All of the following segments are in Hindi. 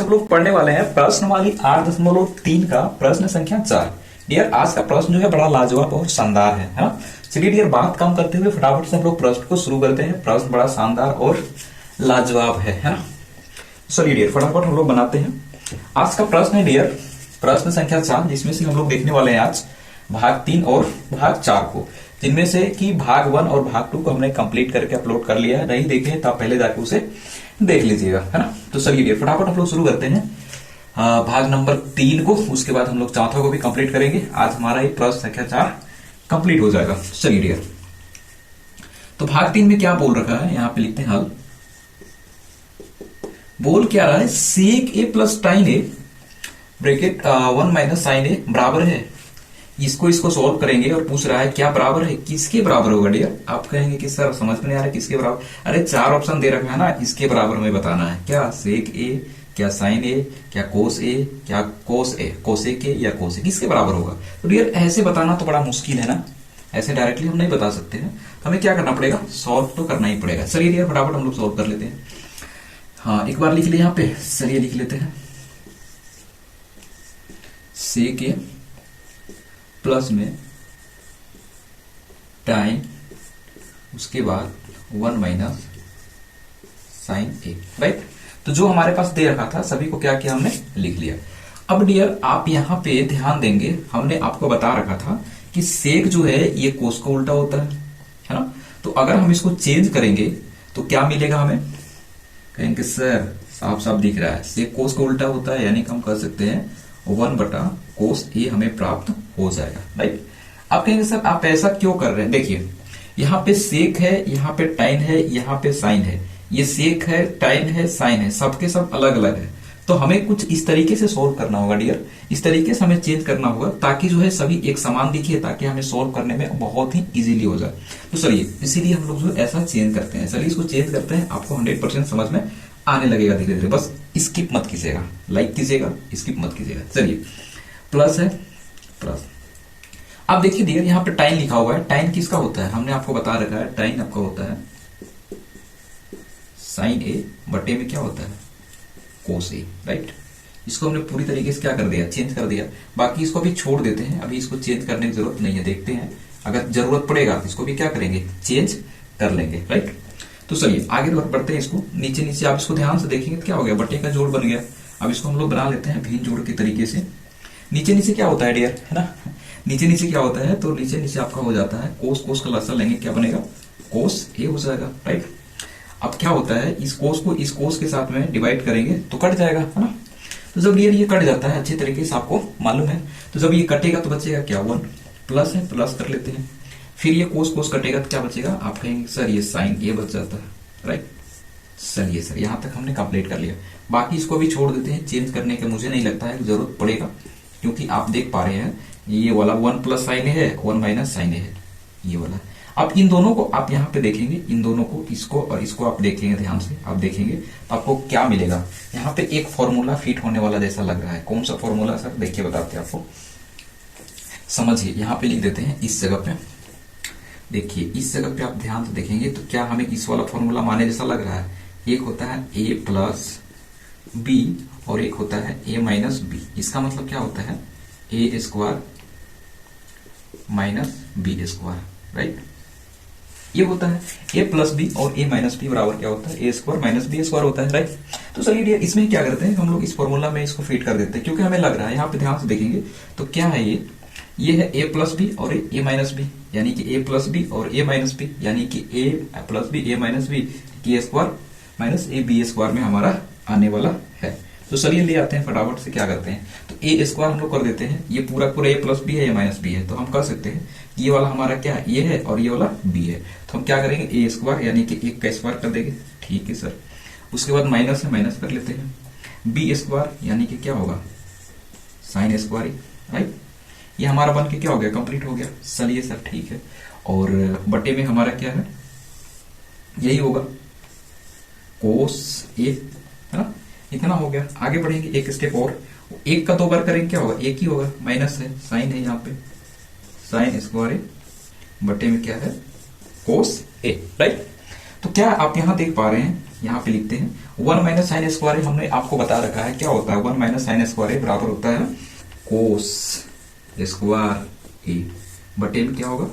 हम लोग पढ़ने वाले हैं प्रश्नवाली 8.3 का प्रश्न संख्या 4। डियर, आज का प्रश्न जो है बड़ा लाजवाब और शानदार है ना। चलिए डियर, बात कम करते हुए फटाफट से हम लोग प्रश्न को शुरू करते हैं। प्रश्न बड़ा शानदार और लाजवाब है ना। चलिए डियर, फटाफट हम लोग बनाते हैं। आज का प्रश्न है डियर प्रश्न संख्या 4, जिसमें से हम लोग देखने वाले हैं आज भाग 3 और भाग 4 को, जिनमें से कि भाग 1 और भाग 2 को हमने कंप्लीट करके अपलोड कर लिया है। नहीं देखे तो आप पहले जाके उसे देख लीजिएगा, है ना। तो चलिए डियर, फटाफट हम लोग शुरू करते हैं भाग नंबर 3 को। उसके बाद हम लोग चौथा को भी कंप्लीट करेंगे। आज हमारा ये प्रश्न संख्या 4 कंप्लीट हो जाएगा। चलिए डियर, तो भाग 3 में क्या बोल रखा है, यहां पे लिखते हैं हल। बोल क्या रहा है, सेक ए प्लस टाइन ए ब्रैकेट 1 माइनस साइन ए बराबर है। इसको सोल्व करेंगे और पूछ रहा है क्या बराबर है, किसके बराबर होगा डियर। आप कहेंगे कि सर समझ में नहीं आ रहा किसके बराबर। अरे 4 ऑप्शन दे रखा है ना, इसके बराबर में बताना है। क्या सेक ए, क्या साइन ए, क्या कोस ए, क्या कोस ए, कोसेक ए या कोस ए, किसके बराबर होगा। तो डियर ऐसे बताना तो बड़ा मुश्किल है ना, ऐसे डायरेक्टली हम नहीं बता सकते हैं। हमें क्या करना पड़ेगा, सॉल्व तो करना ही पड़ेगा। चलिए डियर, फटाफट हम लोग सॉल्व कर लेते हैं। हाँ, एक बार लिख लिया यहाँ पे। चलिए लिख लेते हैं, सेक ए प्लस में टाइम, उसके बाद 1 माइनस साइन ए, राइट। तो जो हमारे पास दे रखा था सभी को क्या किया, हमने लिख लिया। अब डियर आप यहां पे ध्यान देंगे, हमने आपको बता रखा था कि सेक जो है ये कोस को उल्टा होता है ना। तो अगर हम इसको चेंज करेंगे तो क्या मिलेगा हमें, कहेंगे सर साफ साफ दिख रहा है सेक कोस को उल्टा होता है, यानी कि हम कर सकते हैं 1 कोस ए हमें प्राप्त हो जाएगा, राइट। आप कहेंगे सर आप ऐसा क्यों कर रहे हैं। देखिए यहाँ पे सेक है, यहाँ पे टाइन है, यहाँ पे साइन है। ये सेक है, टाइन है, साइन है, सबके सब अलग अलग है। तो हमें कुछ इस तरीके से सोल्व करना होगा डियर, इस तरीके से हमें चेंज करना होगा ताकि जो है सभी एक समान दिखे, ताकि हमें सोल्व करने में बहुत ही इजीली हो जाए। तो चलिए इसीलिए हम लोग जो ऐसा चेंज करते हैं। चलिए इसको चेंज करते हैं, आपको 100% समझ में आने लगेगा धीरे धीरे। बस स्किप मत कीजिएगा, लाइक कीजिएगा, स्किप मत कीजिएगा। चलिए प्लस है प्लस। अब देखिए डियर यहाँ पे टाइन लिखा हुआ है। टाइन किसका होता है, हमने आपको बता रखा है। टाइन आपका होता है साइन ए बटे में क्या होता है, कोस ए, राइट। इसको हमने पूरी तरीके से क्या कर दिया, चेंज कर दिया। बाकी इसको भी छोड़ देते हैं, अभी इसको चेंज करने की जरूरत नहीं है। देखते हैं अगर जरूरत पड़ेगा इसको भी क्या करेंगे, चेंज कर लेंगे, राइट। तो चलिए आगे बढ़ते हैं। इसको नीचे नीचे आप इसको ध्यान से देखेंगे तो क्या हो गया, बटे का जोड़ बन गया। अब इसको हम लोग बना लेते हैं भिन्न जोड़ के तरीके से। नीचे नीचे क्या होता है डियर, है ना, नीचे नीचे क्या होता है, तो नीचे नीचे आपका हो जाता है कोस, कोस का लसा लेंगे क्या बनेगा, कोस ए हो जाएगा, राइट। अब क्या होता है, इस कोस को इस कोस के साथ में डिवाइड करेंगे तो कट जाएगा, है ना। तो जब ये कट जाता है अच्छे तरीके से आपको मालूम है, तो जब ये कटेगा तो बचेगा क्या, 1 प्लस है, प्लस कर लेते हैं। फिर ये कोस कोस कटेगा तो क्या बचेगा, आप कहेंगे सर ये साइन ए बच जाता है, राइट। चलिए सर यहां तक हमने कंप्लीट कर लिया। बाकी इसको भी छोड़ देते हैं, चेंज करने की मुझे नहीं लगता है जरूरत पड़ेगा, क्योंकि आप देख पा रहे हैं ये वाला 1 प्लस साइन ए है, 1 माइनस साइन ए है, ये वाला। अब इन दोनों को आप यहाँ पे देखेंगे, इन दोनों को, इसको और इसको आप देखेंगे ध्यान से, आप देखेंगे तो आपको क्या मिलेगा। यहाँ पे एक फॉर्मूला फिट होने वाला जैसा लग रहा है। कौन सा फॉर्मूला सर, देखिए बताते हैं आपको, समझिए। यहाँ पे लिख देते हैं इस जगह पे, देखिए इस जगह पे आप ध्यान से देखेंगे तो क्या हमें इस वाला फॉर्मूला माने जैसा लग रहा है। एक होता है ए प्लस बी और एक होता है ए माइनस बी। इसका मतलब क्या होता है, a square minus b square, right. ये होता है ए प्लस बी और ए माइनस बी बराबर क्या होता है, a square minus b square होता है, राइट। तो चलिए डियर इसमें क्या करते हैं, हम लोग इस फॉर्मूला में इसको फिट कर देते हैं, क्योंकि हमें लग रहा है यहाँ पे ध्यान से देखेंगे तो क्या है, ये है ए प्लस बी और ए माइनस बी, यानी कि ए प्लस बी और ए माइनस बी, यानी कि a plus b a minus b की a square minus a b square में हमारा आने वाला है। तो चलिए ले आते हैं फटाफट से, क्या करते हैं तो ए स्क्वायर हम लोग कर देते हैं। ये पूरा पूरा ए प्लस बी है, ए माइनस बी है, तो हम कर सकते हैं ये वाला हमारा क्या है, ये है और ये वाला बी है। तो हम क्या करेंगे, ए स्क्वायर यानी कि 1 का स्क्वायर कर देंगे, ठीक है सर। उसके बाद माइनस है, माइनस कर लेते हैं। बी स्क्वायर यानी कि क्या होगा, साइन स्क्वायर, राइट। ये हमारा बन के क्या हो गया, कंप्लीट हो गया। चलिए सर ठीक है। और बटे में हमारा क्या है, यही होगा कोस ए, है ना। इतना हो गया। आगे बढ़ेंगे एक स्टेप और, 1 का 2 बार करेंगे क्या होगा, 1 ही होगा, माइनस है, साइन है, यहाँ पे साइन स्क्वायर ए बटे में क्या है, कोस ए, राइट। तो क्या आप यहां देख पा रहे हैं यहाँ पे लिखते हैं 1 माइनस साइन स्क्वायर हमने आपको बता रखा है क्या होता है। 1 माइनस साइन स्क्वायर बराबर होता है कोस स्क्वायर ए बटे में क्या होगा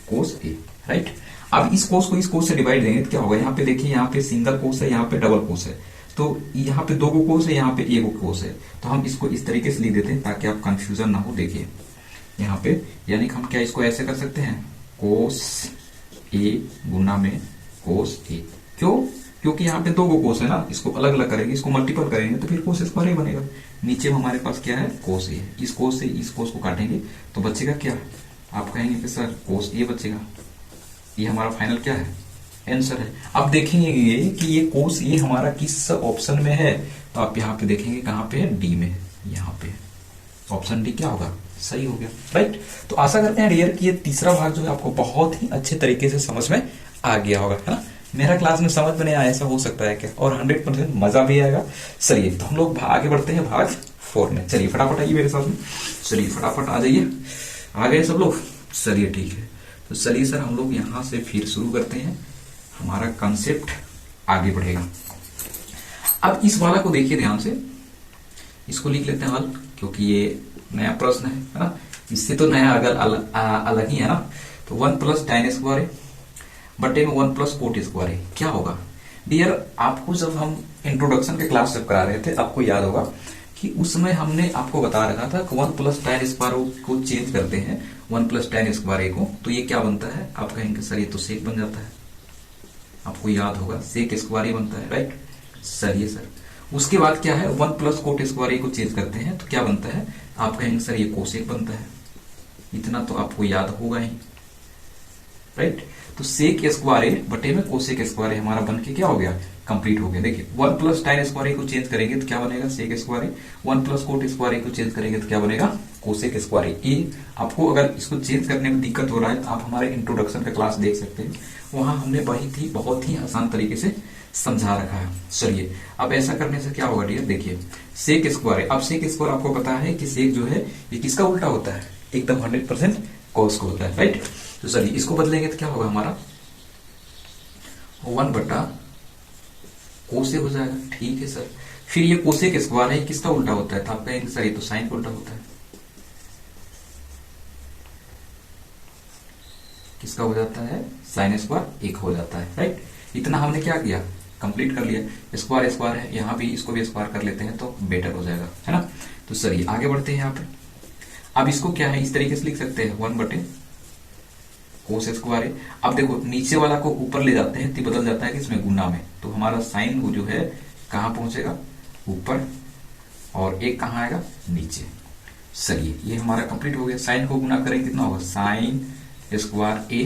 कोस ए, राइट। अब इस कोस को इस कोस से डिवाइड देंगे तो क्या होगा, यहाँ पे देखिए यहाँ पे सिंगल कोस है, यहाँ पे डबल कोस है, तो यहाँ पे 2 को कोस है, यहाँ पे 1 को कोस है, तो हम इसको इस तरीके से लिख देते हैं ताकि आप कंफ्यूजन ना हो। देखिए यहाँ पे यानी हम क्या इसको ऐसे कर सकते हैं कोस ए गुना में कोस ए, क्यों, क्योंकि यहाँ पे 2 को कोस है ना, इसको अलग अलग करेंगे, इसको मल्टीपल करेंगे तो फिर कोस स्क्वायर ही बनेगा। नीचे में हमारे पास क्या है कोस ए, इस कोस से इस कोस को काटेंगे तो बचेगा क्या, आप कहेंगे कि सर कोस ए बचेगा। ये हमारा फाइनल क्या है आंसर है। अब देखेंगे ये कि ये कोस ये हमारा किस ऑप्शन में है, तो आप यहाँ पे देखेंगे कहाँ पे है, डी में है, यहाँ पे ऑप्शन डी क्या होगा सही हो गया, राइट। तो आशा करते हैं डियर कि ये तीसरा भाग जो है आपको बहुत ही अच्छे तरीके से समझ में आ गया होगा, है ना। मेरा क्लास में समझ में नहीं आया ऐसा हो सकता है क्या, और 100% मजा भी आएगा। चलिए तो हम लोग आगे बढ़ते हैं भाग 4 में। चलिए फटाफट आइए मेरे साथ में, चलिए फटाफट आ जाइए, आ गए सब लोग, चलिए ठीक है। तो चलिए सर हम लोग यहाँ से फिर शुरू करते हैं, हमारा कंसेप्ट आगे बढ़ेगा। अब इस वाला को देखिए ध्यान से, इसको लिख लेते हैं हल, क्योंकि ये नया प्रश्न है ना, इससे तो नया अगर अलग ही है ना। तो 1 प्लस टाइन स्क्वायर है बटे में 1 प्लस कोट स्क्वायर है, क्या होगा डियर। आपको जब हम इंट्रोडक्शन के क्लास जब करा रहे थे आपको याद होगा कि उसमें हमने आपको बता रखा था कि 1 प्लस टाइन स्क्वायर को चेंज करते हैं 1 प्लस टाइन स्क्वायर को, तो ये क्या बनता है, आप कहेंगे सर ये तो सेक बन जाता है, आपको याद होगा सेक स्क्वायर ही बनता है, राइट। सर सर उसके बाद क्या है 1 प्लस कोट स्क्वायर को चेंज करते हैं तो क्या बनता है, आप कहेंगे सर ये कोसेक बनता है, इतना तो आपको याद होगा ही, राइट। तो सेक स्क्वायर बटे में कोसेक स्क्वायर हमारा बन के क्या हो गया कंप्लीट हो गया। देखिए 1 प्लस टाइन स्क्वायर को चेंज करेंगे तो क्या बनेगा sec square, 1 plus cot square को चेंज करेंगे तो क्या बनेगा कोसेक स्क्वायर। ये आपको अगर इसको चेंज करने में दिक्कत हो रहा है तो आप हमारे इंट्रोडक्शन का क्लास देख सकते हैं, वहां हमने बहुत ही आसान तरीके से समझा रखा है। चलिए अब ऐसा करने से क्या होगा डियर, देखिए सेक स्क्वायर, अब सेक स्क्वायर आपको पता है कि सेक जो है ये किसका उल्टा होता है, एकदम 100% कोस को होता है, राइट। तो चलिए इसको बदलेंगे तो क्या होगा हमारा 1 बटा कोसेक हो जाएगा, ठीक है सर। फिर ये कोसेक स्क्वायर है किसका उल्टा होता है, तो आप कहेंगे सर ये तो साइन का उल्टा होता है, किसका हो जाता है साइन स्क्वायर 1 हो जाता है, राइट। इतना हमने क्या किया कंप्लीट कर लिया, स्क्वायर स्क्वायर है यहाँ भी, इसको भी स्क्वायर कर लेते हैं तो बेटर हो जाएगा, है ना। तो चलिए आगे बढ़ते हैं यहाँ पे। अब इसको क्या है इस तरीके से लिख सकते हैं 1 बटे कोस स्क्वायर। अब देखो नीचे वाला को ऊपर ले जाते हैं तो बदल जाता है कि इसमें गुना में, तो हमारा साइन जो है कहाँ पहुंचेगा ऊपर, और 1 कहाँ आएगा नीचे। चलिए ये हमारा कंप्लीट हो गया। साइन को गुना करेंगे कितना होगा साइन स्क्वायर ए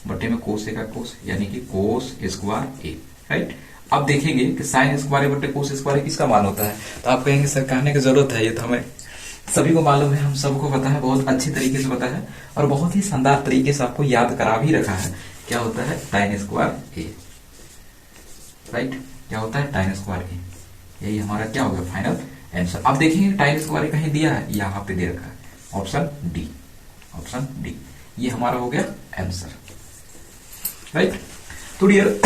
बटे में कोस ए का कोस, यानी कि कोस स्क्वायर ए, राइट। अब देखेंगे कि साइन स्क्वायर बटे कोस स्क्वायर किसका मान होता है, तो आप कहेंगे सर कहने की जरूरत है, ये तो हमें सभी को मालूम है, हम सबको पता है, बहुत अच्छे तरीके से पता है और बहुत ही शानदार तरीके से आपको याद करा भी रखा है। क्या होता है टाइन स्क्वायर ए, राइट, क्या होता है टाइन स्क्वायर ए, यही हमारा क्या होगा फाइनल आंसर। अब देखेंगे टाइन स्क्वायर कहीं दिया है, यहाँ पे दे रखा है ऑप्शन डी, ऑप्शन डी, ये हमारा हो गया आंसर, राइट। तो डियर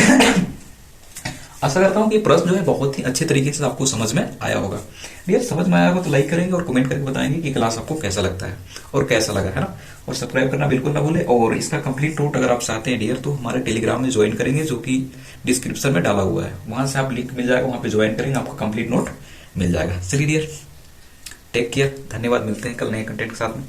आशा करता हूं कि प्रश्न जो है बहुत ही अच्छे तरीके से आपको समझ में आया होगा। डियर समझ में आया होगा तो लाइक करेंगे और कमेंट करके बताएंगे कि क्लास आपको कैसा लगता है और कैसा लगा, है ना। और सब्सक्राइब करना बिल्कुल ना भूले, और इसका कंप्लीट नोट अगर आप चाहते हैं डियर तो हमारे टेलीग्राम में ज्वाइन करेंगे, जो कि डिस्क्रिप्शन में डाला हुआ है, वहां से आप लिंक मिल जाएगा, वहां पे ज्वाइन करेंगे आपको कंप्लीट नोट मिल जाएगा। चलिए डियर टेक केयर, धन्यवाद, मिलते हैं कल नए कंटेंट के साथ में।